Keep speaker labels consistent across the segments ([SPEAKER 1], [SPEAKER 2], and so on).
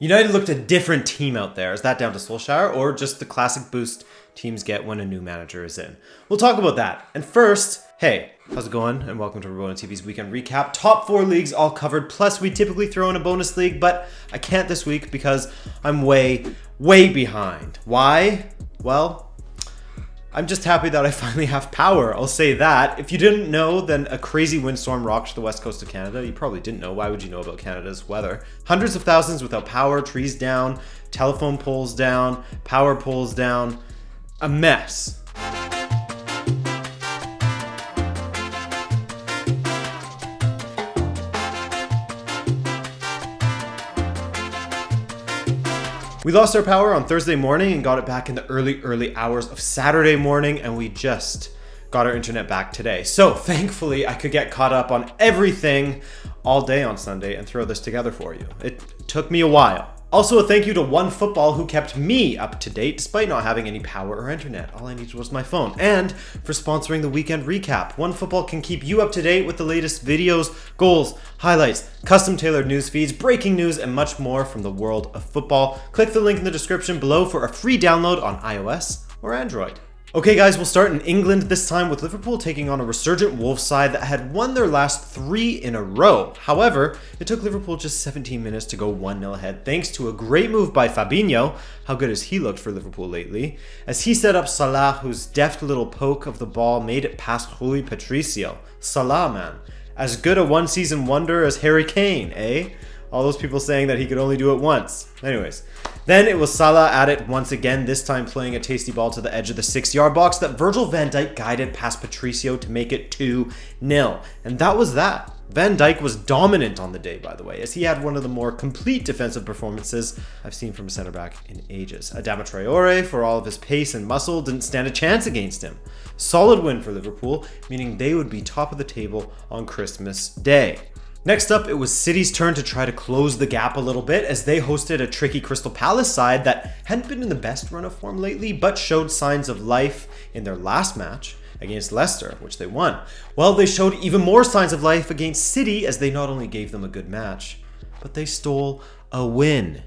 [SPEAKER 1] United looked a different team out there. Is that down to Solskjaer or just the classic boost teams get when a new manager is in? We'll talk about that. And first, hey, how's it going? And welcome to Rabona TV's weekend recap. Top 4 leagues all covered. Plus, we typically throw in a bonus league, but I can't this week because I'm way behind. Why? Well, I'm just happy that I finally have power. I'll say that. If you didn't know, then a crazy windstorm rocked the west coast of Canada. You probably didn't know. Why would you know about Canada's weather? Hundreds of thousands without power, trees down, telephone poles down, power poles down. A mess. We lost our power on Thursday morning and got it back in the early hours of Saturday morning, and we just got our internet back today. So thankfully I could get caught up on everything all day on Sunday and throw this together for you. It took me a while. Also a thank you to OneFootball who kept me up to date despite not having any power or internet. All I needed was my phone. And for sponsoring the weekend recap. OneFootball can keep you up to date with the latest videos, goals, highlights, custom tailored news feeds, breaking news, and much more from the world of football. Click the link in the description below for a free download on iOS or Android. Okay guys, we'll start in England this time with Liverpool taking on a resurgent Wolves side that had won their last 3 in a row. However, it took Liverpool just 17 minutes to go 1-0 ahead thanks to a great move by Fabinho. How good has he looked for Liverpool lately? As he set up Salah, whose deft little poke of the ball made it past Rui Patricio. Salah, man. As good a one-season wonder as Harry Kane, eh? All those people saying that he could only do it once. Anyways, then it was Salah at it once again, this time playing a tasty ball to the edge of the 6-yard box that Virgil van Dijk guided past Patricio to make it 2-0. And that was that. Van Dijk was dominant on the day, by the way, as he had one of the more complete defensive performances I've seen from a centre-back in ages. Adama Traore, for all of his pace and muscle, didn't stand a chance against him. Solid win for Liverpool, meaning they would be top of the table on Christmas Day. Next up, it was City's turn to try to close the gap a little bit as they hosted a tricky Crystal Palace side that hadn't been in the best run of form lately, but showed signs of life in their last match against Leicester, which they won. Well, they showed even more signs of life against City as they not only gave them a good match, but they stole a win.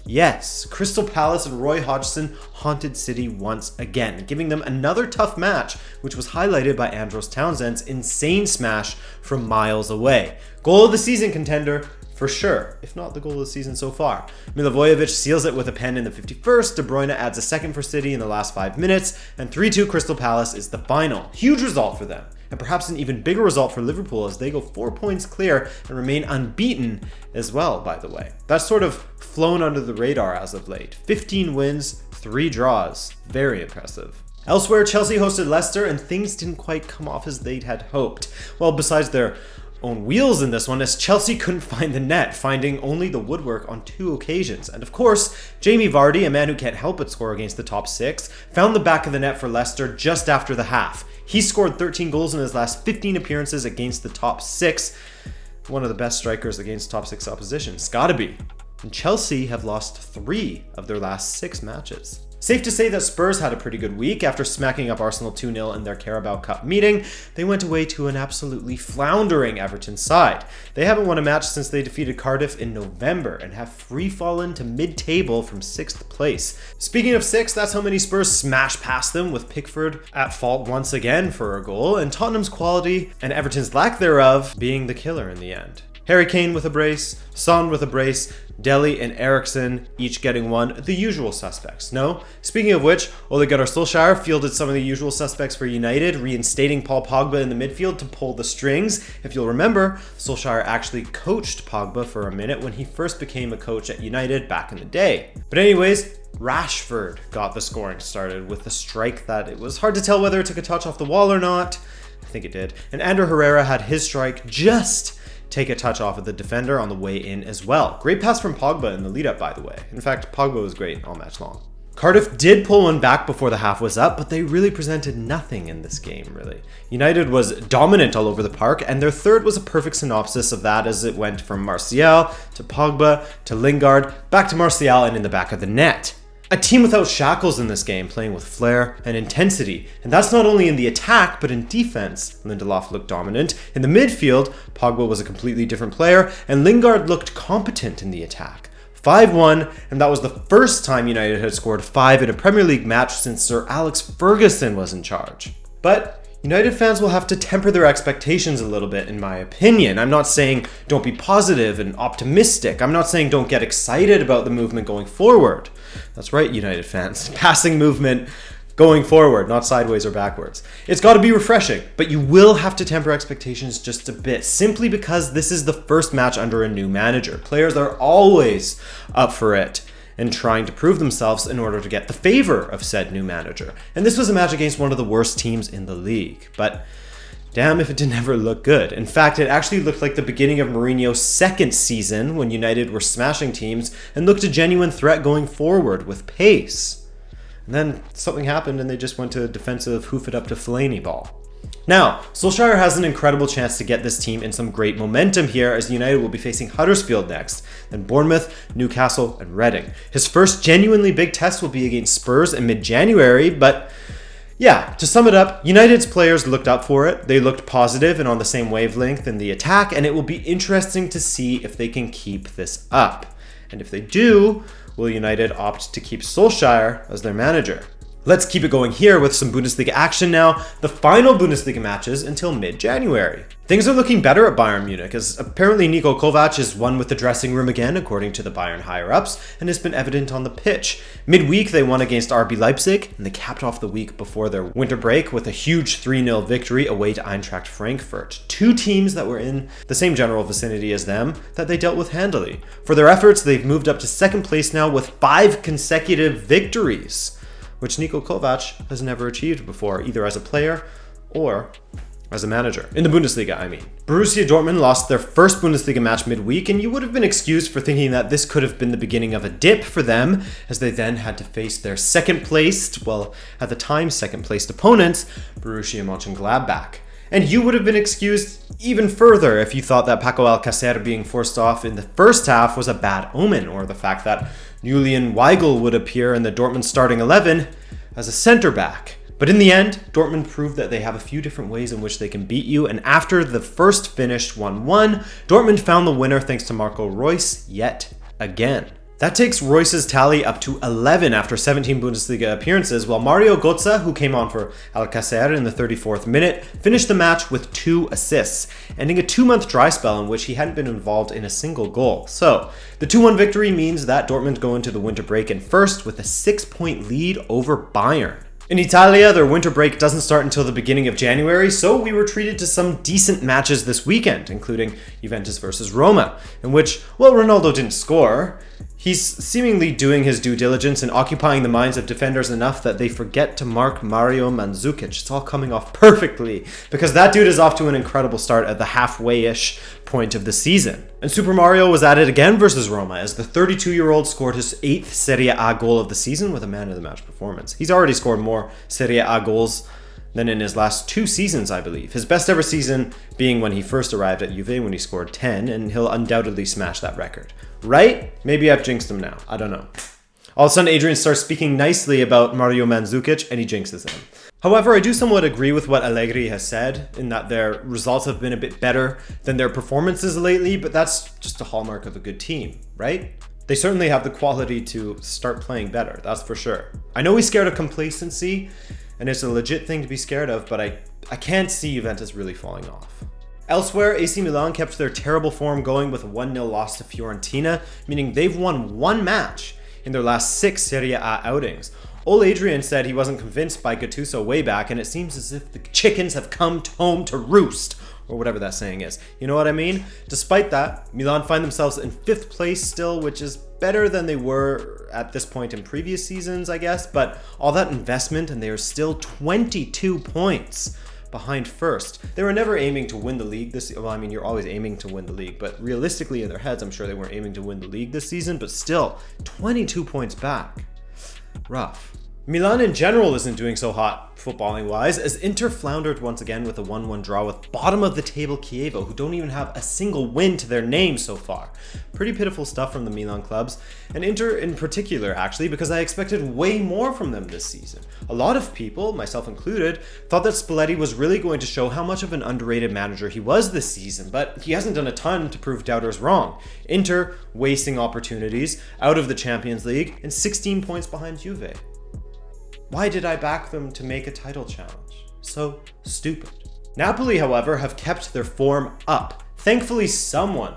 [SPEAKER 1] Yes, Crystal Palace and Roy Hodgson haunted City once again, giving them another tough match, which was highlighted by Andros Townsend's insane smash from miles away. Goal of the season contender, for sure, if not the goal of the season so far. Milivojevic seals it with a pen in the 51st, De Bruyne adds a second for City in the last 5 minutes, and 3-2 Crystal Palace is the final. Huge result for them. And perhaps an even bigger result for Liverpool as they go 4 points clear and remain unbeaten as well, by the way. That's sort of flown under the radar as of late. 15 wins, 3 draws. Very impressive. Elsewhere, Chelsea hosted Leicester and things didn't quite come off as they'd had hoped. Well, besides their own wheels in this one, as Chelsea couldn't find the net, finding only the woodwork on 2 occasions. And of course, Jamie Vardy, a man who can't help but score against the top 6, found the back of the net for Leicester just after the half. He scored 13 goals in his last 15 appearances against the top 6. One of the best strikers against top 6 opposition. It's gotta be. And Chelsea have lost 3 of their last 6 matches. Safe to say that Spurs had a pretty good week. After smacking up Arsenal 2-0 in their Carabao Cup meeting, they went away to an absolutely floundering Everton side. They haven't won a match since they defeated Cardiff in November and have free-fallen to mid-table from 6th place. Speaking of 6th, that's how many Spurs smashed past them, with Pickford at fault once again for a goal, and Tottenham's quality and Everton's lack thereof being the killer in the end. Harry Kane with a brace, Son with a brace, Dele and Eriksen each getting one, the usual suspects. No? Speaking of which, Ole Gunnar Solskjaer fielded some of the usual suspects for United, reinstating Paul Pogba in the midfield to pull the strings. If you'll remember, Solskjaer actually coached Pogba for a minute when he first became a coach at United back in the day. But anyways, Rashford got the scoring started with a strike that it was hard to tell whether it took a touch off the wall or not. I think it did. And Ander Herrera had his strike just take a touch off of the defender on the way in as well. Great pass from Pogba in the lead up, by the way. In fact, Pogba was great all match long. Cardiff did pull one back before the half was up, but they really presented nothing in this game, really. United was dominant all over the park, and their third was a perfect synopsis of that as it went from Martial to Pogba to Lingard, back to Martial and in the back of the net. A team without shackles in this game, playing with flair and intensity. And that's not only in the attack, but in defense. Lindelof looked dominant. In the midfield, Pogba was a completely different player, and Lingard looked competent in the attack. 5-1, and that was the first time United had scored 5 in a Premier League match since Sir Alex Ferguson was in charge. But United fans will have to temper their expectations a little bit, in my opinion. I'm not saying don't be positive and optimistic. I'm not saying don't get excited about the movement going forward. That's right, United fans. Passing movement going forward, not sideways or backwards. It's got to be refreshing, but you will have to temper expectations just a bit, simply because this is the first match under a new manager. Players are always up for it and trying to prove themselves in order to get the favor of said new manager. And this was a match against one of the worst teams in the league, but damn if it didn't ever look good. In fact, it actually looked like the beginning of Mourinho's second season when United were smashing teams and looked a genuine threat going forward with pace. And then something happened and they just went to a defensive hoof it up to Fellaini ball. Now, Solskjaer has an incredible chance to get this team in some great momentum here, as United will be facing Huddersfield next, then Bournemouth, Newcastle, and Reading. His first genuinely big test will be against Spurs in mid-January, but yeah, to sum it up, United's players looked up for it. They looked positive and on the same wavelength in the attack, and it will be interesting to see if they can keep this up. And if they do, will United opt to keep Solskjaer as their manager? Let's keep it going here with some Bundesliga action now. The final Bundesliga matches until mid-January. Things are looking better at Bayern Munich, as apparently Niko Kovac is one with the dressing room again, according to the Bayern higher-ups, and has been evident on the pitch. Midweek, they won against RB Leipzig, and they capped off the week before their winter break with a huge 3-0 victory away to Eintracht Frankfurt. Two teams that were in the same general vicinity as them that they dealt with handily. For their efforts, they've moved up to second place now with 5 consecutive victories, which Niko Kovac has never achieved before, either as a player or as a manager. In the Bundesliga, I mean. Borussia Dortmund lost their first Bundesliga match midweek, and you would have been excused for thinking that this could have been the beginning of a dip for them, as they then had to face their second-placed, well, at the time, second-placed opponents, Borussia Mönchengladbach. And you would have been excused even further if you thought that Paco Alcácer being forced off in the first half was a bad omen, or the fact that Julian Weigl would appear in the Dortmund starting 11 as a center-back. But in the end, Dortmund proved that they have a few different ways in which they can beat you, and after the first finished 1-1, Dortmund found the winner thanks to Marco Reus yet again. That takes Reus's tally up to 11 after 17 Bundesliga appearances, while Mario Götze, who came on for Alcácer in the 34th minute, finished the match with 2 assists, ending a 2-month dry spell in which he hadn't been involved in a single goal. So, the 2-1 victory means that Dortmund go into the winter break in first with a 6-point lead over Bayern. In Italia, their winter break doesn't start until the beginning of January, so we were treated to some decent matches this weekend, including Juventus versus Roma, in which, well, Ronaldo didn't score. He's seemingly doing his due diligence and occupying the minds of defenders enough that they forget to mark Mario Mandzukic. It's all coming off perfectly, because that dude is off to an incredible start at the halfway-ish point of the season. And Super Mario was at it again versus Roma, as the 32-year-old scored his 8th Serie A goal of the season with a man-of-the-match performance. He's already scored more Serie A goals than in his last 2 seasons, I believe. His best ever season being when he first arrived at Juve when he scored 10, and he'll undoubtedly smash that record. Right? Maybe I've jinxed him now. I don't know. All of a sudden, Adrian starts speaking nicely about Mario Mandzukic, and he jinxes him. However, I do somewhat agree with what Allegri has said, in that their results have been a bit better than their performances lately, but that's just a hallmark of a good team, right? They certainly have the quality to start playing better, that's for sure. I know he's scared of complacency, and it's a legit thing to be scared of, but I can't see Juventus really falling off. Elsewhere, AC Milan kept their terrible form going with a 1-0 loss to Fiorentina, meaning they've won 1 match in their last 6 Serie A outings. Old Adrian said he wasn't convinced by Gattuso way back, and it seems as if the chickens have come home to roost, or whatever that saying is. You know what I mean? Despite that, Milan find themselves in 5th place still, which is better than they were at this point in previous seasons, I guess, but all that investment and they are still 22 points behind first. They were never aiming to win the league well, I mean, you're always aiming to win the league, but realistically in their heads, I'm sure they weren't aiming to win the league this season, but still, 22 points back. Rough. Milan in general isn't doing so hot footballing wise, as Inter floundered once again with a 1-1 draw with bottom of the table Chievo, who don't even have a single win to their name so far. Pretty pitiful stuff from the Milan clubs, and Inter in particular actually, because I expected way more from them this season. A lot of people, myself included, thought that Spalletti was really going to show how much of an underrated manager he was this season, but he hasn't done a ton to prove doubters wrong. Inter wasting opportunities, out of the Champions League, and 16 points behind Juve. Why did I back them to make a title challenge? So stupid. Napoli, however, have kept their form up. Thankfully, someone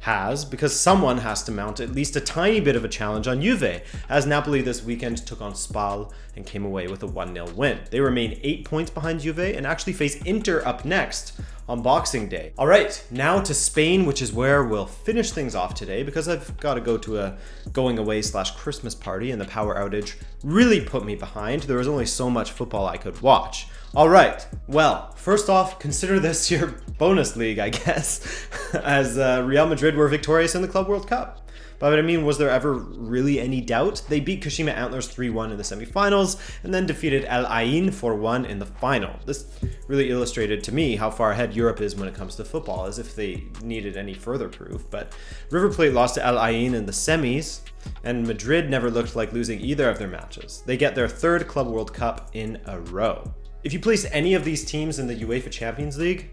[SPEAKER 1] has, because someone has to mount at least a tiny bit of a challenge on Juve, as Napoli this weekend took on Spal and came away with a 1-0 win. They remain 8 points behind Juve and actually face Inter up next on Boxing Day. All right, now to Spain, which is where we'll finish things off today, because I've got to go to a going away / Christmas party and the power outage really put me behind. There was only so much football I could watch. All right, well, first off, consider this your bonus league, I guess, as Real Madrid were victorious in the Club World Cup. By what I mean, was there ever really any doubt? They beat Kashima Antlers 3-1 in the semifinals and then defeated El Ain 4-1 in the final. This really illustrated to me how far ahead Europe is when it comes to football, as if they needed any further proof. But River Plate lost to El Ain in the semis, and Madrid never looked like losing either of their matches. They get their third Club World Cup in a row. If you place any of these teams in the UEFA Champions League,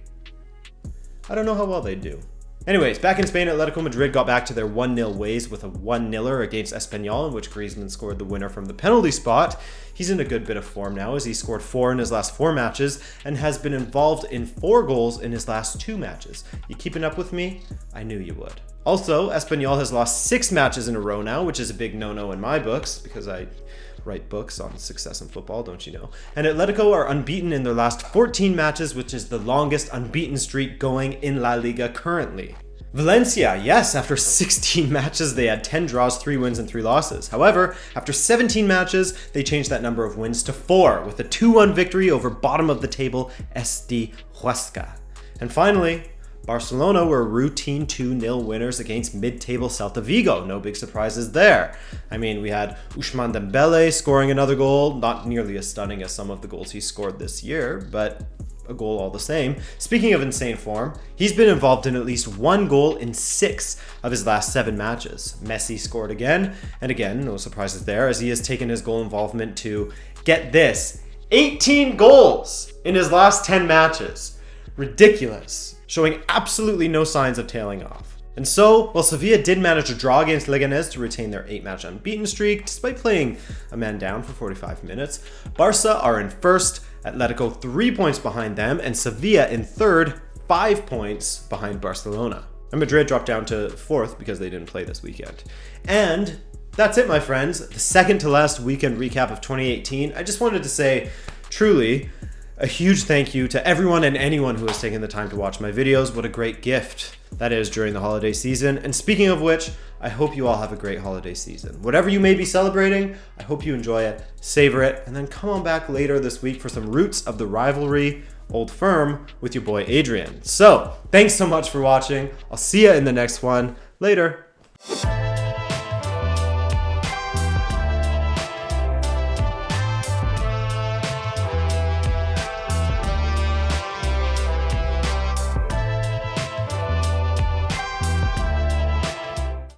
[SPEAKER 1] I don't know how well they'd do. Anyways, back in Spain, Atletico Madrid got back to their 1-0 ways with a 1-0er against Espanyol, in which Griezmann scored the winner from the penalty spot. He's in a good bit of form now, as he scored 4 in his last 4 matches and has been involved in 4 goals in his last 2 matches. You keeping up with me? I knew you would. Also, Espanyol has lost 6 matches in a row now, which is a big no-no in my books, because I write books on success in football, don't you know? And Atletico are unbeaten in their last 14 matches, which is the longest unbeaten streak going in La Liga currently. Valencia, yes, after 16 matches, they had 10 draws, 3 wins, and 3 losses. However, after 17 matches, they changed that number of wins to 4, with a 2-1 victory over bottom of the table SD Huesca. And finally, Barcelona were routine 2-0 winners against mid-table Celta Vigo. No big surprises there. I mean, we had Ousmane Dembele scoring another goal, not nearly as stunning as some of the goals he scored this year, but a goal all the same. Speaking of insane form, he's been involved in at least 1 goal in 6 of his last 7 matches. Messi scored again, and again, no surprises there, as he has taken his goal involvement to, get this, 18 goals in his last 10 matches. Ridiculous. Showing absolutely no signs of tailing off. And so, while Sevilla did manage to draw against Leganés to retain their 8-match unbeaten streak, despite playing a man down for 45 minutes, Barca are in first, Atletico 3 points behind them, and Sevilla in third, 5 points behind Barcelona. And Madrid dropped down to 4th because they didn't play this weekend. And that's it, my friends. The second to last weekend recap of 2018. I just wanted to say, truly, a huge thank you to everyone and anyone who has taken the time to watch my videos. What a great gift that is during the holiday season. And speaking of which, I hope you all have a great holiday season. Whatever you may be celebrating, I hope you enjoy it, savor it, and then come on back later this week for some Roots of the Rivalry Old Firm with your boy Adrian. So, thanks so much for watching. I'll see you in the next one. Later.